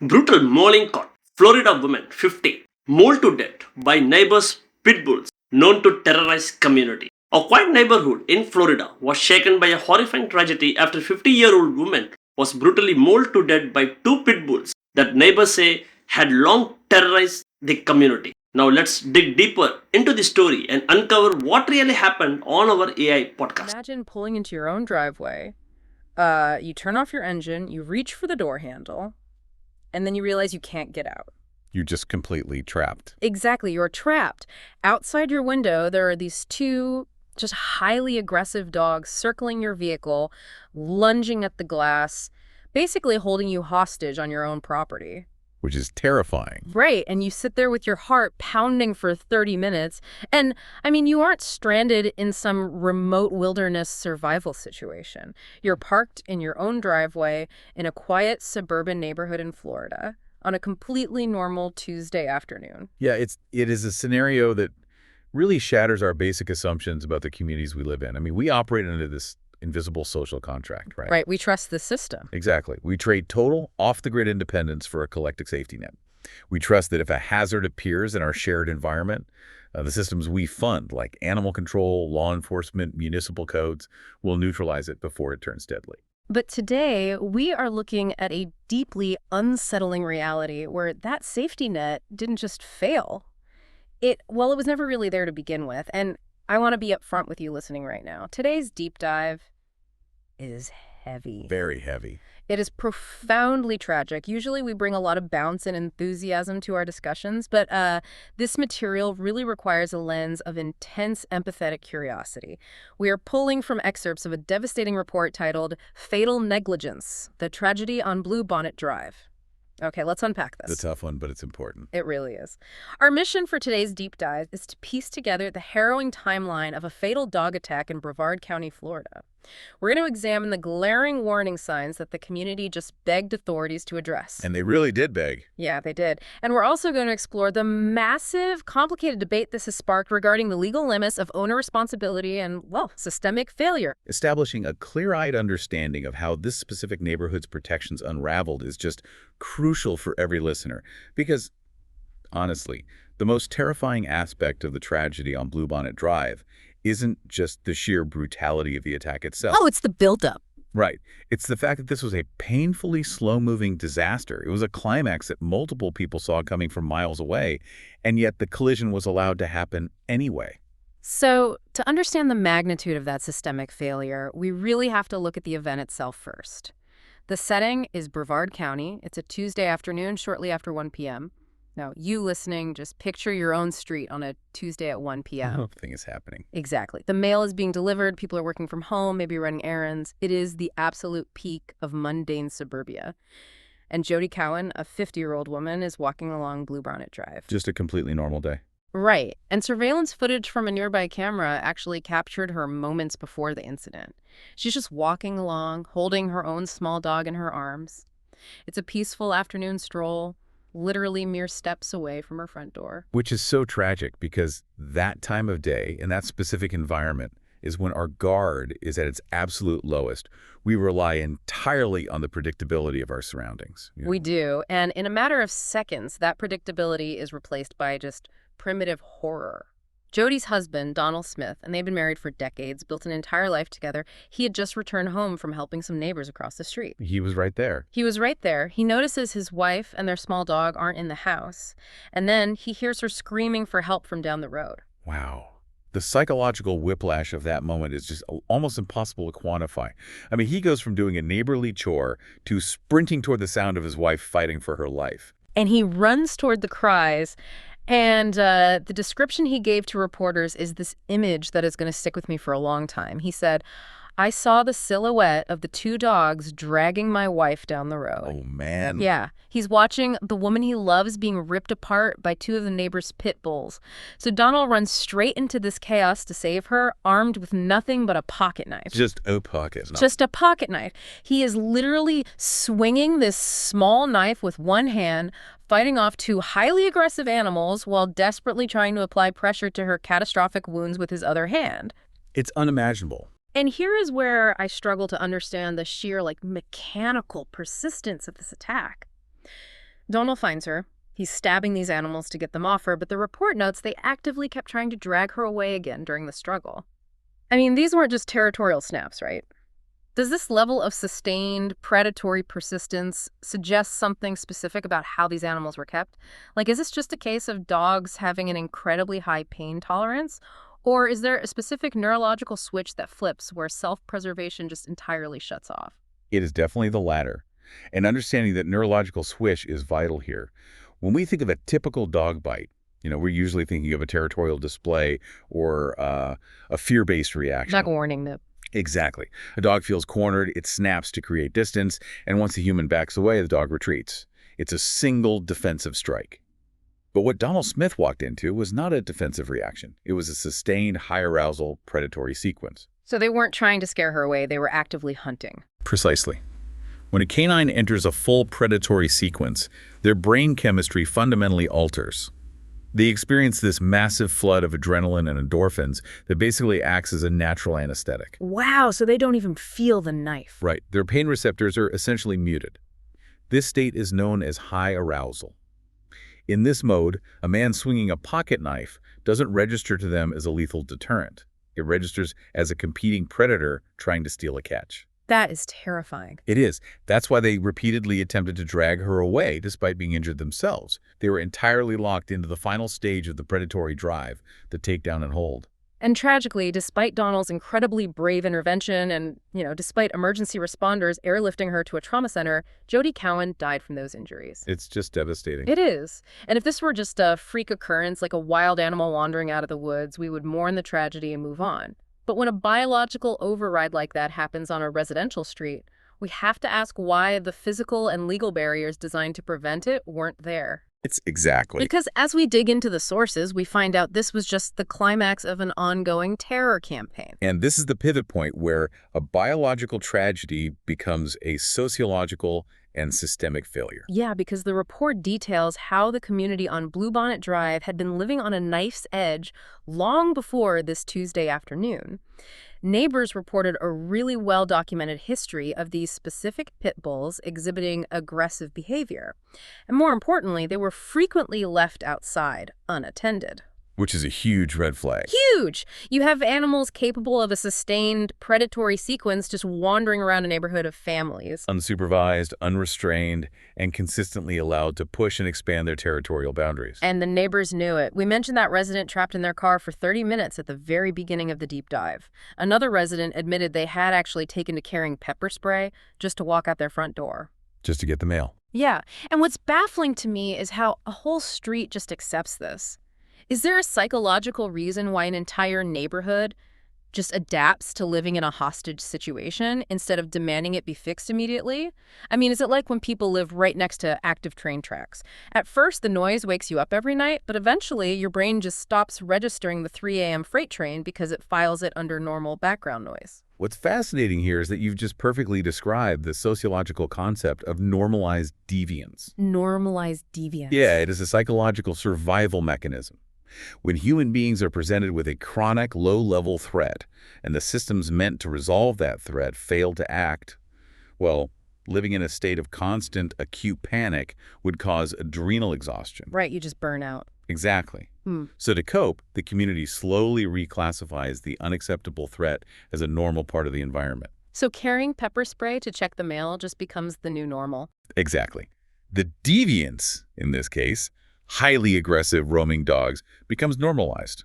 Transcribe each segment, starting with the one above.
Brutal mauling caught. Florida woman 50 mauled to death by neighbors pit bulls known to terrorize community. A quiet neighborhood in Florida was shaken by a horrifying tragedy after a 50-year-old woman was brutally mauled to death by two pit bulls that neighbors say had long terrorized the community. Now let's dig deeper into the story and uncover what really happened on our AI podcast. Imagine pulling into your own driveway. You turn off your engine, you reach for the door handle, and then you realize you can't get out. You're just completely trapped. Exactly, you're trapped. Outside your window, there are these two just highly aggressive dogs circling your vehicle, lunging at the glass, basically holding you hostage on your own property. Which is terrifying. Right, and you sit there with your heart pounding for 30 minutes. And, you aren't stranded in some remote wilderness survival situation. You're parked in your own driveway in a quiet suburban neighborhood in Florida on a completely normal Tuesday afternoon. Yeah, it is a scenario that really shatters our basic assumptions about the communities we live in. We operate under this invisible social contract, right? Right, we trust the system. Exactly. We trade total off-the-grid independence for a collective safety net. We trust that if a hazard appears in our shared environment, the systems we fund, like animal control, law enforcement, municipal codes, will neutralize it before it turns deadly. But today, we are looking at a deeply unsettling reality where that safety net didn't just fail. It was never really there to begin with. And I want to be upfront with you listening right now. Today's deep dive is heavy. Very heavy. It is profoundly tragic. Usually we bring a lot of bounce and enthusiasm to our discussions, but this material really requires a lens of intense empathetic curiosity. We are pulling from excerpts of a devastating report titled Fatal Negligence, The Tragedy on Bluebonnet Drive. Okay, let's unpack this. It's a tough one, but it's important. It really is. Our mission for today's deep dive is to piece together the harrowing timeline of a fatal dog attack in Brevard County, Florida. We're going to examine the glaring warning signs that the community just begged authorities to address. And they really did beg. Yeah, they did. And we're also going to explore the massive, complicated debate this has sparked regarding the legal limits of owner responsibility and, systemic failure. Establishing a clear-eyed understanding of how this specific neighborhood's protections unraveled is just crucial for every listener. Because, honestly, the most terrifying aspect of the tragedy on Bluebonnet Drive isn't just the sheer brutality of the attack itself. Oh, it's the buildup. Right. It's the fact that this was a painfully slow-moving disaster. It was a climax that multiple people saw coming from miles away, and yet the collision was allowed to happen anyway. So, to understand the magnitude of that systemic failure, we really have to look at the event itself first. The setting is Brevard County. It's a Tuesday afternoon, shortly after 1 p.m. Now, you listening, just picture your own street on a Tuesday at 1 p.m. Nothing is happening. Exactly. The mail is being delivered, people are working from home, maybe running errands. It is the absolute peak of mundane suburbia. And Jody Cowan, a 50-year-old woman, is walking along Bluebonnet Drive. Just a completely normal day. Right. And surveillance footage from a nearby camera actually captured her moments before the incident. She's just walking along, holding her own small dog in her arms. It's a peaceful afternoon stroll, literally mere steps away from her front door. Which is so tragic because that time of day in that specific environment is when our guard is at its absolute lowest. We rely entirely on the predictability of our surroundings. We do. And in a matter of seconds, that predictability is replaced by just primitive horror. Jody's husband, Donald Smith, and they've been married for decades, built an entire life together. He had just returned home from helping some neighbors across the street. He was right there. He notices his wife and their small dog aren't in the house. And then he hears her screaming for help from down the road. Wow. The psychological whiplash of that moment is just almost impossible to quantify. He goes from doing a neighborly chore to sprinting toward the sound of his wife fighting for her life. And he runs toward the cries. And the description he gave to reporters is this image that is going to stick with me for a long time. He said, "I saw the silhouette of the two dogs dragging my wife down the road." Oh, man. Yeah. He's watching the woman he loves being ripped apart by two of the neighbor's pit bulls. So Donald runs straight into this chaos to save her, armed with nothing but a pocket knife. Just a pocket knife. Just a pocket knife. He is literally swinging this small knife with one hand, fighting off two highly aggressive animals while desperately trying to apply pressure to her catastrophic wounds with his other hand. It's unimaginable. And here is where I struggle to understand the sheer, mechanical persistence of this attack. Donald finds her. He's stabbing these animals to get them off her, but the report notes they actively kept trying to drag her away again during the struggle. I mean, these weren't just territorial snaps, right? Does this level of sustained predatory persistence suggest something specific about how these animals were kept? Like, is this just a case of dogs having an incredibly high pain tolerance? Or is there a specific neurological switch that flips where self-preservation just entirely shuts off? It is definitely the latter. And understanding that neurological switch is vital here. When we think of a typical dog bite, we're usually thinking of a territorial display or a fear-based reaction. Like a warning nip. Exactly. A dog feels cornered, it snaps to create distance, and once the human backs away, the dog retreats. It's a single defensive strike. But what Donald Smith walked into was not a defensive reaction. It was a sustained, high-arousal predatory sequence. So they weren't trying to scare her away, they were actively hunting. Precisely. When a canine enters a full predatory sequence, their brain chemistry fundamentally alters. They experience this massive flood of adrenaline and endorphins that basically acts as a natural anesthetic. Wow, so they don't even feel the knife. Right. Their pain receptors are essentially muted. This state is known as high arousal. In this mode, a man swinging a pocket knife doesn't register to them as a lethal deterrent. It registers as a competing predator trying to steal a catch. That is terrifying. It is. That's why they repeatedly attempted to drag her away despite being injured themselves. They were entirely locked into the final stage of the predatory drive, the takedown and hold. And tragically, despite Donald's incredibly brave intervention and, despite emergency responders airlifting her to a trauma center, Jody Cowan died from those injuries. It's just devastating. It is. And if this were just a freak occurrence, like a wild animal wandering out of the woods, we would mourn the tragedy and move on. But when a biological override like that happens on a residential street, we have to ask why the physical and legal barriers designed to prevent it weren't there. It's exactly. Because as we dig into the sources, we find out this was just the climax of an ongoing terror campaign. And this is the pivot point where a biological tragedy becomes a sociological and systemic failure. Yeah, because the report details how the community on Bluebonnet Drive had been living on a knife's edge long before this Tuesday afternoon. Neighbors reported a really well-documented history of these specific pit bulls exhibiting aggressive behavior. And more importantly, they were frequently left outside, unattended. Which is a huge red flag. Huge! You have animals capable of a sustained predatory sequence just wandering around a neighborhood of families. Unsupervised, unrestrained, and consistently allowed to push and expand their territorial boundaries. And the neighbors knew it. We mentioned that resident trapped in their car for 30 minutes at the very beginning of the deep dive. Another resident admitted they had actually taken to carrying pepper spray just to walk out their front door. Just to get the mail. Yeah, and what's baffling to me is how a whole street just accepts this. Is there a psychological reason why an entire neighborhood just adapts to living in a hostage situation instead of demanding it be fixed immediately? I mean, is it like when people live right next to active train tracks? At first, the noise wakes you up every night, but eventually your brain just stops registering the 3 a.m. freight train because it files it under normal background noise. What's fascinating here is that you've just perfectly described the sociological concept of normalized deviance. Normalized deviance. Yeah, it is a psychological survival mechanism. When human beings are presented with a chronic, low-level threat, and the systems meant to resolve that threat fail to act, well, living in a state of constant, acute panic would cause adrenal exhaustion. Right, you just burn out. Exactly. So to cope, the community slowly reclassifies the unacceptable threat as a normal part of the environment. So carrying pepper spray to check the mail just becomes the new normal. Exactly. The deviance, in this case, highly aggressive roaming dogs, becomes normalized.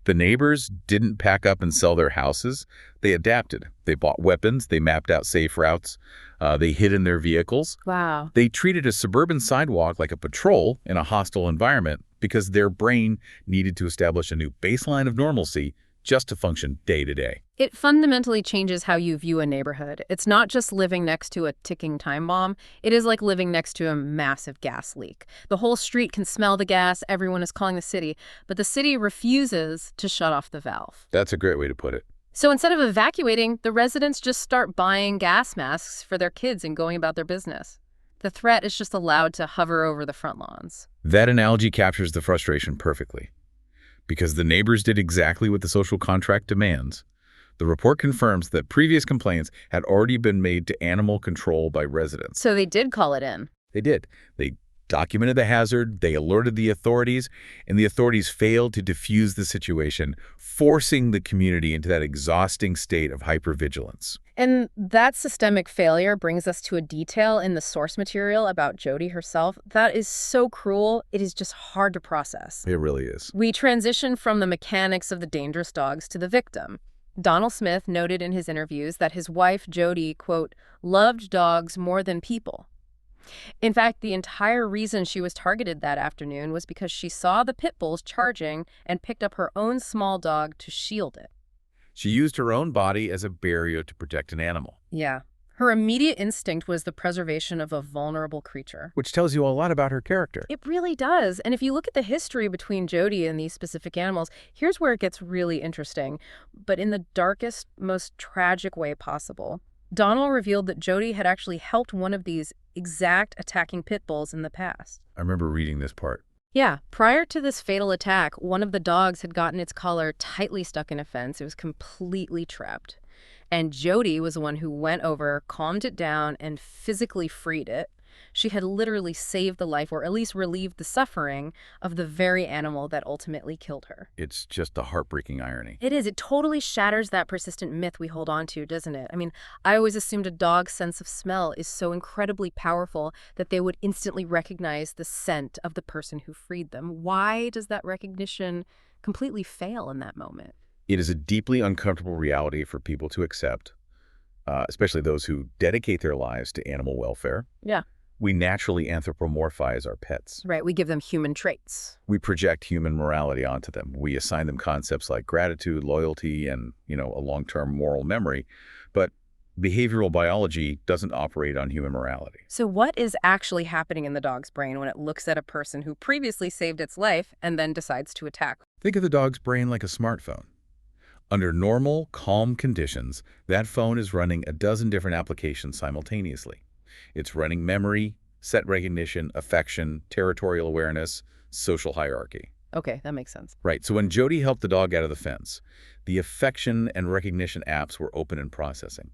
The neighbors didn't pack up and sell their houses. They adapted. They bought weapons. They mapped out safe routes. They hid in their vehicles. Wow. They treated a suburban sidewalk like a patrol in a hostile environment because their brain needed to establish a new baseline of normalcy just to function day to day. It fundamentally changes how you view a neighborhood. It's not just living next to a ticking time bomb. It is like living next to a massive gas leak. The whole street can smell the gas. Everyone is calling the city, but the city refuses to shut off the valve. That's a great way to put it. So instead of evacuating, the residents just start buying gas masks for their kids and going about their business. The threat is just allowed to hover over the front lawns. That analogy captures the frustration perfectly. Because the neighbors did exactly what the social contract demands, the report confirms that previous complaints had already been made to animal control by residents. So they did call it in. They did. They documented the hazard, they alerted the authorities, and the authorities failed to defuse the situation, forcing the community into that exhausting state of hypervigilance. And that systemic failure brings us to a detail in the source material about Jody herself that is so cruel, it is just hard to process. It really is. We transition from the mechanics of the dangerous dogs to the victim. Donald Smith noted in his interviews that his wife, Jody, quote, loved dogs more than people. In fact, the entire reason she was targeted that afternoon was because she saw the pit bulls charging and picked up her own small dog to shield it. She used her own body as a barrier to protect an animal. Yeah. Her immediate instinct was the preservation of a vulnerable creature. Which tells you a lot about her character. It really does. And if you look at the history between Jody and these specific animals, here's where it gets really interesting, but in the darkest, most tragic way possible. Donald revealed that Jody had actually helped one of these exact attacking pit bulls in the past. I remember reading this part. Yeah, prior to this fatal attack, one of the dogs had gotten its collar tightly stuck in a fence. It was completely trapped. And Jody was the one who went over, calmed it down, and physically freed it. She had literally saved the life, or at least relieved the suffering, of the very animal that ultimately killed her. It's just a heartbreaking irony. It is. It totally shatters that persistent myth we hold on to, doesn't it? I mean, I always assumed a dog's sense of smell is so incredibly powerful that they would instantly recognize the scent of the person who freed them. Why does that recognition completely fail in that moment? It is a deeply uncomfortable reality for people to accept, especially those who dedicate their lives to animal welfare. Yeah. We naturally anthropomorphize our pets. Right, we give them human traits. We project human morality onto them. We assign them concepts like gratitude, loyalty, and, a long-term moral memory. But behavioral biology doesn't operate on human morality. So what is actually happening in the dog's brain when it looks at a person who previously saved its life and then decides to attack? Think of the dog's brain like a smartphone. Under normal, calm conditions, that phone is running a dozen different applications simultaneously. It's running memory, set recognition, affection, territorial awareness, social hierarchy. Okay, that makes sense. Right, so when Jody helped the dog out of the fence, the affection and recognition apps were open and processing.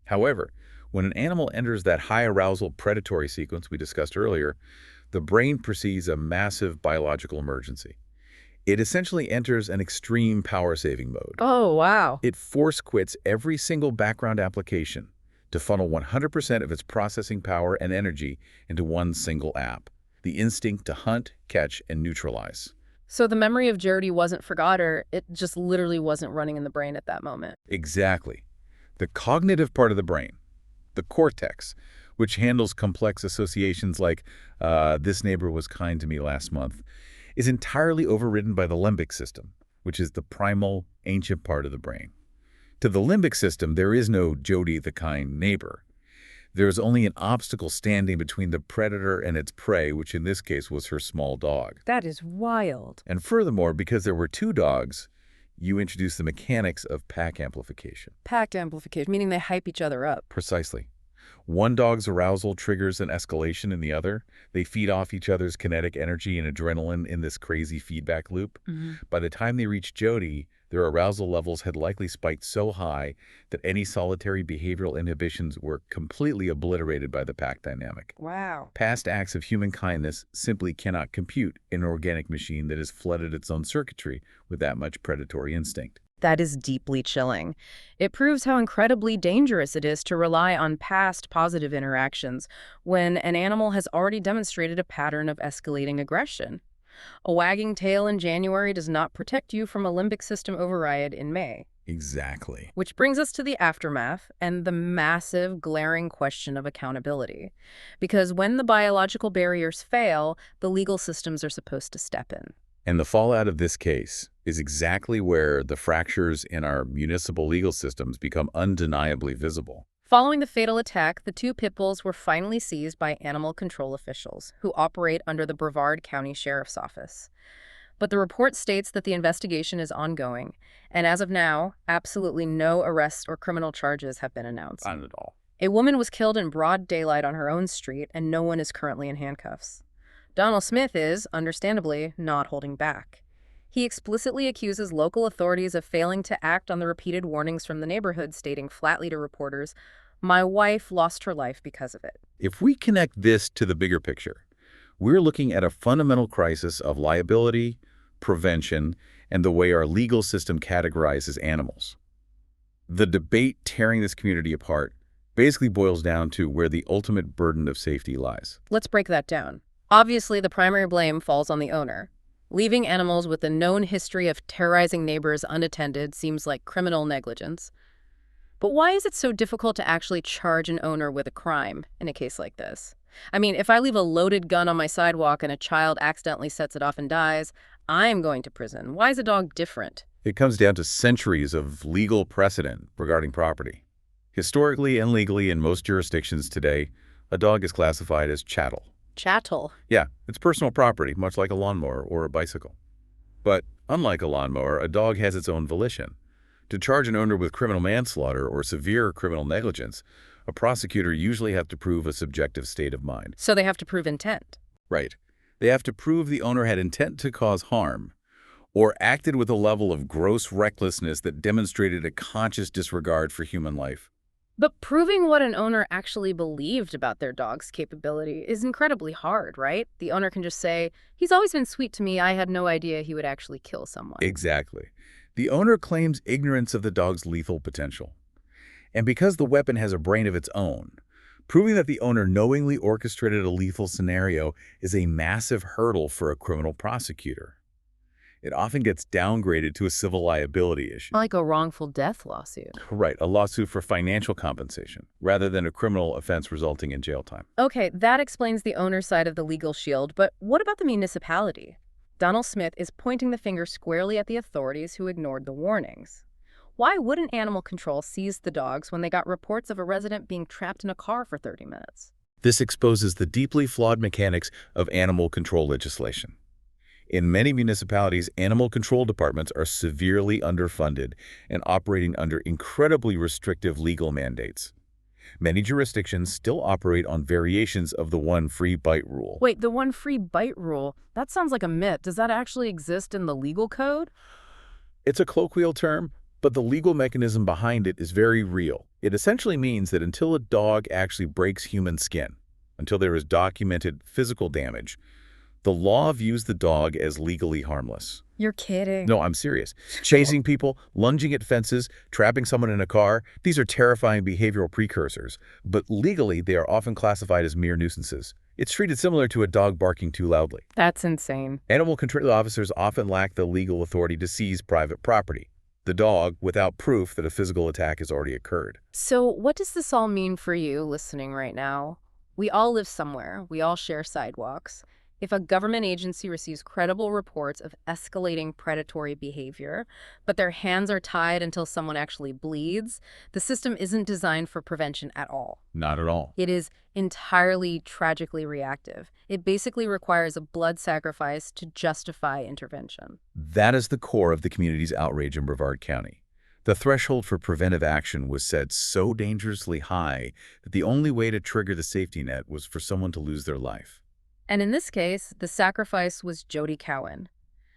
However, when an animal enters that high-arousal predatory sequence we discussed earlier, the brain perceives a massive biological emergency. It essentially enters an extreme power-saving mode. Oh, wow. It force quits every single background application to funnel 100% of its processing power and energy into one single app, the instinct to hunt, catch, and neutralize. So the memory of Jody wasn't forgotten, it just literally wasn't running in the brain at that moment. Exactly. The cognitive part of the brain, the cortex, which handles complex associations like, this neighbor was kind to me last month, is entirely overridden by the limbic system, which is the primal, ancient part of the brain. To the limbic system, there is no Jody the kind neighbor. There is only an obstacle standing between the predator and its prey, which in this case was her small dog. That is wild. And furthermore, because there were two dogs, you introduce the mechanics of pack amplification. Pack amplification, meaning they hype each other up. Precisely. One dog's arousal triggers an escalation in the other. They feed off each other's kinetic energy and adrenaline in this crazy feedback loop. By the time they reached Jody, their arousal levels had likely spiked so high that any solitary behavioral inhibitions were completely obliterated by the pack dynamic. Wow. Past acts of human kindness simply cannot compute in an organic machine that has flooded its own circuitry with that much predatory instinct. That is deeply chilling. It proves how incredibly dangerous it is to rely on past positive interactions when an animal has already demonstrated a pattern of escalating aggression. A wagging tail in January does not protect you from a limbic system override in May. Exactly. Which brings us to the aftermath and the massive, glaring question of accountability. Because when the biological barriers fail, the legal systems are supposed to step in. And the fallout of this case is exactly where the fractures in our municipal legal systems become undeniably visible. Following the fatal attack, the two pit bulls were finally seized by animal control officials who operate under the Brevard County Sheriff's Office. But the report states that the investigation is ongoing, and as of now, absolutely no arrests or criminal charges have been announced. Not at all. A woman was killed in broad daylight on her own street, and no one is currently in handcuffs. Donald Smith is, understandably, not holding back. He explicitly accuses local authorities of failing to act on the repeated warnings from the neighborhood, stating flatly to reporters, "My wife lost her life because of it." If we connect this to the bigger picture, We're looking at a fundamental crisis of liability, prevention, and the way our legal system categorizes animals. The debate tearing this community apart basically boils down to where the ultimate burden of safety lies. Let's break that down. Obviously, the primary blame falls on the owner. Leaving animals with a known history of terrorizing neighbors unattended seems like criminal negligence. But why is it so difficult to actually charge an owner with a crime in a case like this? I mean, if I leave a loaded gun on my sidewalk and a child accidentally sets it off and dies, I'm going to prison. Why is a dog different? It comes down to centuries of legal precedent regarding property. Historically and legally in most jurisdictions today, a dog is classified as chattel. Chattel. Yeah, it's personal property, much like a lawnmower or a bicycle. But unlike a lawnmower, a dog has its own volition. To charge an owner with criminal manslaughter or severe criminal negligence, a prosecutor usually has to prove a subjective state of mind. So they have to prove intent. Right. They have to prove the owner had intent to cause harm or acted with a level of gross recklessness that demonstrated a conscious disregard for human life. But proving what an owner actually believed about their dog's capability is incredibly hard, right? The owner can just say, "He's always been sweet to me. I had no idea he would actually kill someone." Exactly. The owner claims ignorance of the dog's lethal potential. And because the weapon has a brain of its own, proving that the owner knowingly orchestrated a lethal scenario is a massive hurdle for a criminal prosecutor. It often gets downgraded to a civil liability issue. Like a wrongful death lawsuit. Right, a lawsuit for financial compensation, rather than a criminal offense resulting in jail time. Okay, that explains the owner's side of the legal shield, but what about the municipality? Donald Smith is pointing the finger squarely at the authorities who ignored the warnings. Why wouldn't animal control seize the dogs when they got reports of a resident being trapped in a car for 30 minutes? This exposes the deeply flawed mechanics of animal control legislation. In many municipalities, animal control departments are severely underfunded and operating under incredibly restrictive legal mandates. Many jurisdictions still operate on variations of the one free bite rule. Wait, the one free bite rule? That sounds like a myth. Does that actually exist in the legal code? It's a colloquial term, but the legal mechanism behind it is very real. It essentially means that until a dog actually breaks human skin, until there is documented physical damage, the law views the dog as legally harmless. You're kidding. No, I'm serious. Chasing people, lunging at fences, trapping someone in a car, these are terrifying behavioral precursors, but legally they are often classified as mere nuisances. It's treated similar to a dog barking too loudly. That's insane. Animal control officers often lack the legal authority to seize private property, the dog without proof that a physical attack has already occurred. So what does this all mean for you listening right now? We all live somewhere. We all share sidewalks. If a government agency receives credible reports of escalating predatory behavior, but their hands are tied until someone actually bleeds, the system isn't designed for prevention at all. Not at all. It is entirely tragically reactive. It basically requires a blood sacrifice to justify intervention. That is the core of the community's outrage in Brevard County. The threshold for preventive action was set so dangerously high that the only way to trigger the safety net was for someone to lose their life. And in this case, the sacrifice was Jody Cowan,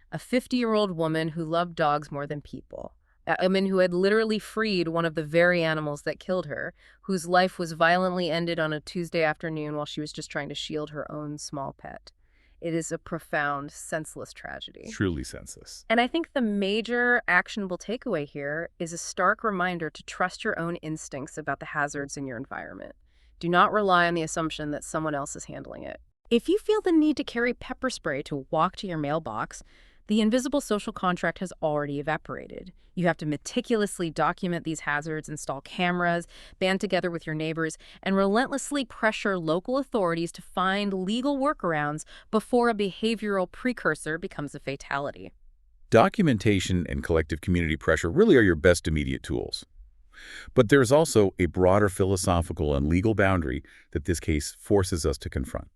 a 50-year-old woman who loved dogs more than people, a woman who had literally freed one of the very animals that killed her, whose life was violently ended on a Tuesday afternoon while she was just trying to shield her own small pet. It is a profound, senseless tragedy. Truly senseless. And I think the major actionable takeaway here is a stark reminder to trust your own instincts about the hazards in your environment. Do not rely on the assumption that someone else is handling it. If you feel the need to carry pepper spray to walk to your mailbox, the invisible social contract has already evaporated. You have to meticulously document these hazards, install cameras, band together with your neighbors, and relentlessly pressure local authorities to find legal workarounds before a behavioral precursor becomes a fatality. Documentation and collective community pressure really are your best immediate tools. But there's also a broader philosophical and legal boundary that this case forces us to confront.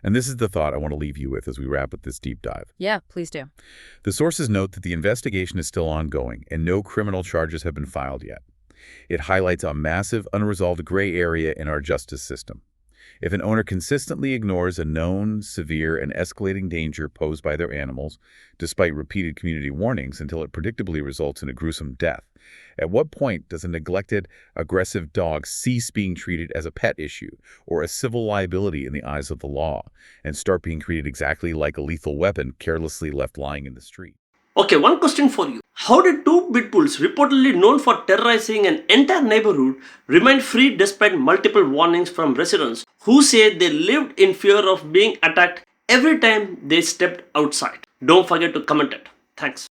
And this is the thought I want to leave you with as we wrap up this deep dive. Yeah, please do. The sources note that the investigation is still ongoing and no criminal charges have been filed yet. It highlights a massive unresolved gray area in our justice system. If an owner consistently ignores a known, severe, and escalating danger posed by their animals, despite repeated community warnings until it predictably results in a gruesome death, at what point does a neglected, aggressive dog cease being treated as a pet issue or a civil liability in the eyes of the law and start being treated exactly like a lethal weapon carelessly left lying in the street? Okay, one question for you. How did two pit bulls, reportedly known for terrorizing an entire neighborhood, remain free despite multiple warnings from residents who said they lived in fear of being attacked every time they stepped outside? Don't forget to comment it. Thanks.